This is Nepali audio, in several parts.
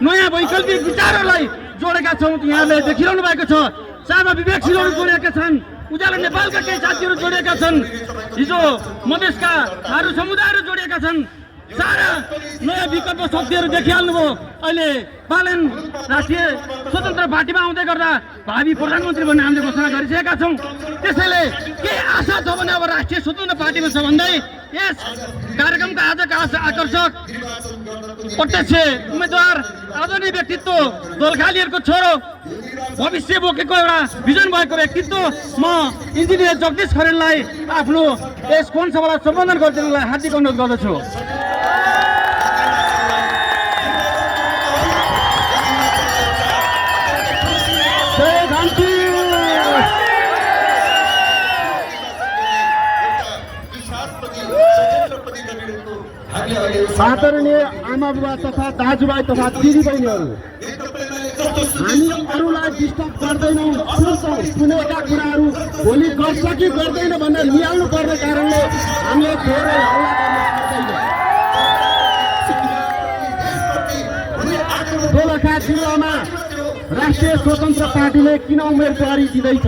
नयाँ वैकल्पिक विचारहरूलाई जोडेका छौँ। यहाँले देखिरहनु भएको छ सामा विवेकशीलहरू जोडिएका छन्। उज्यालो नेपालका केही साथीहरू जोडिएका छन्। हिजो मधेसका थारू समुदायहरू जोडिएका छन्। सारा नयाँ विकल्प शक्तिहरू देखिहाल्नुभयो। अहिले बालन राष्ट्रिय स्वतन्त्र पार्टीमा आउँदै गर्दा भावी प्रधानमन्त्री भन्ने हामीले घोषणा गरिसकेका छौँ। त्यसैले के आशा छ भने अब राष्ट्रिय स्वतन्त्र पार्टीमा छ भन्दै यस कार्यक्रमका आजका आकर्षक प्रत्यक्ष उम्मेदवार आदरणीय व्यक्तित्व दोलखालीहरूको छोरो भविष्य बोकेको एउटा भिजन भएको व्यक्तित्व म इन्जिनियर जगदीश खरेललाई आफ्नो यस फोन सभालाई सम्बोधन गरिदिनुलाई हार्दिक अनुरोध गर्दछु। आदरणीय आमा बुबा तथा दाजुभाइ तथा दिदीबहिनीहरू, हामी अरूलाई डिस्टर्ब गर्दैनौँ। सुनेका कुराहरू भोलि गर्छ कि गर्दैन भनेर निहाल्नु पर्ने कारणले हामीले धेरै हल्ला गर्न दोलखा जिल्लामा राष्ट्रिय स्वतन्त्र पार्टीले किन उम्मेदवारी दिँदैछ?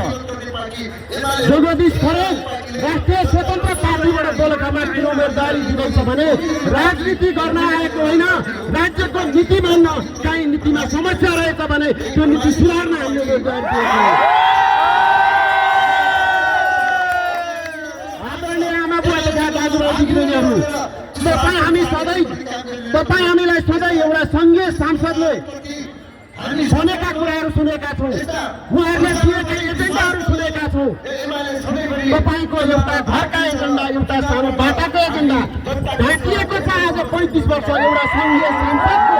जगदीश खरेल राष्ट्रिय स्वतन्त्र पार्टीबाट दोलखामा किन उम्मेदवारी दिँदैछ भने राजनीति गर्न आएको होइन, राज्यको नीति मान्न। काहीँ नीतिमा समस्या रहेछ भने त्यो नीति सुधार्न हामीले उम्मेदवारी दिएको। आदरणीय आमा बुवा तथा दाजुभाइ दिदीबहिनीहरू, तपाईँ हामीलाई सधैँ एउटा सङ्घीय सांसदले भनेका कुराहरू सुनेका छौँ, उहाँहरूले दिएका एजेन्डाहरू सुनेका छौँ। तपाईँको एउटा घरका एजेन्डा, एउटा सानो बाटाको एजेन्डा ढाकिएको छ। आज 35 वर्ष एउटा सङ्घीय सांसदको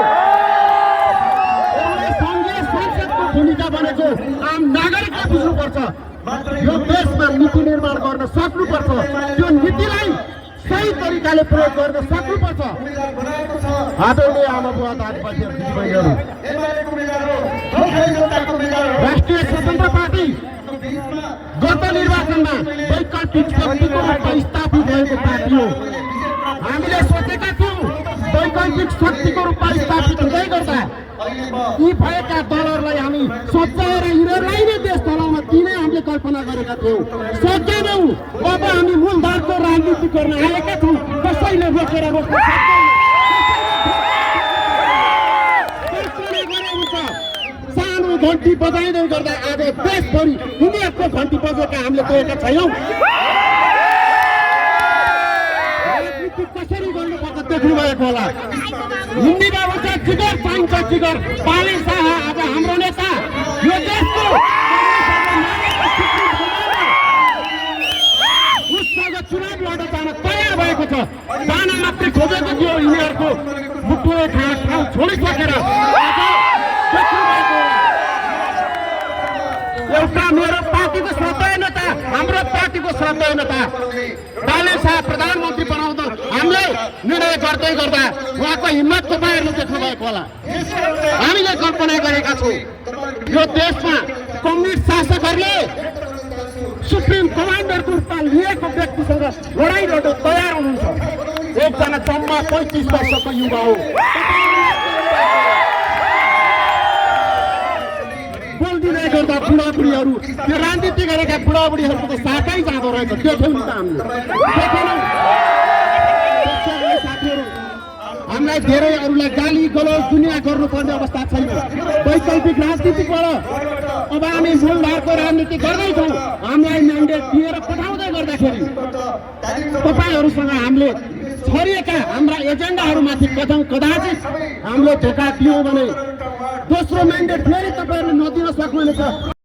भूमिका बनेको आम नागरिकले बुझ्नुपर्छ। यो देशमा नीति निर्माण गर्न सक्नुपर्छ, त्यो नीतिलाई सही तरिकाले प्रयोग गर्न सक्नुपर्छ। आदरणीय आमा बुवा दाजुभाइहरू दिदीबहिनीहरू, राष्ट्रिय स्वतन्त्र पार्टी गत निर्वाचनमा वैकल्पिक शक्तिको रूपमा स्थापित भएको पार्टी हो। हामीले सोचेका थियौँ वैकल्पिक शक्तिको रूपमा स्थापित हुँदै गर्दा यी भएका दलहरूलाई हामी सच्याएर यिनीहरूलाई नै देश चलाउन दिने हामीले कल्पना गरेका थियौँ। सकेनौँ। अब हामी मूलधारको राजनीति गर्न आएका छौँ। कसैले रोकेर रोक्न सक्दैन। सानो घन्टी बजाइँदै गर्दा आज देशभरि दुनियाँको घन्टी बजेका हामीले देखेका छैनौँ। राजनीति कसरी गर्नुपर्छ देख्नु भएको होला। हिन्दीमा भन्छ जिगर चाहिन्छ जिगर। बालन शाह आज हाम्रो नेता यो देशको उसँग चुनाव लड उनीहरूको मुटुले ठाउँ छोडिसकेर एउटा मेरो पार्टीको श्रद्धेय नेता, हाम्रो पार्टीको श्रद्धेय नेता बाले शाह प्रधानमन्त्री बनाउँदा हामीले निर्णय गर्दै गर्दा उहाँको हिम्मत तपाईँहरूले देख्नु भएको होला। हामीले कल्पना गरेका छौँ यो देशमा कम्युनिस्ट शासकहरूले सुप्रिम कमान्डरको रूपमा लिएको व्यक्तिसँग लडाइँ लड्न तयार हुनुहुन्छ। एकजना जम्मा 35 वर्षको युवा हो। बोलिदिँदै गर्दा बुढाबुढीहरू त्यो राजनीति गरेका बुढाबुढीहरूको त साथै जाँदो रहेछ। देख्यौँ नि त हामीले, देखेनौँ साथीहरू। हामीलाई धेरैहरूलाई गाली गलौज दुनियाँ गर्नुपर्ने अवस्था छैन। वैकल्पिक राजनीतिबाट अब हामी मूलधारको राजनीति गर्दैछौँ। हामीलाई म्यान्डेट दिएर पठाउँदै गर्दाखेरि तपाईँहरूसँग हामीले छरिएका हाम्रा एजेन्डाहरूमाथि कदाचित हामीले धोका दियौँ भने दोस्रो म्यान्डेट फेरि तपाईँहरूले नदिन सक्नुहुनेछ।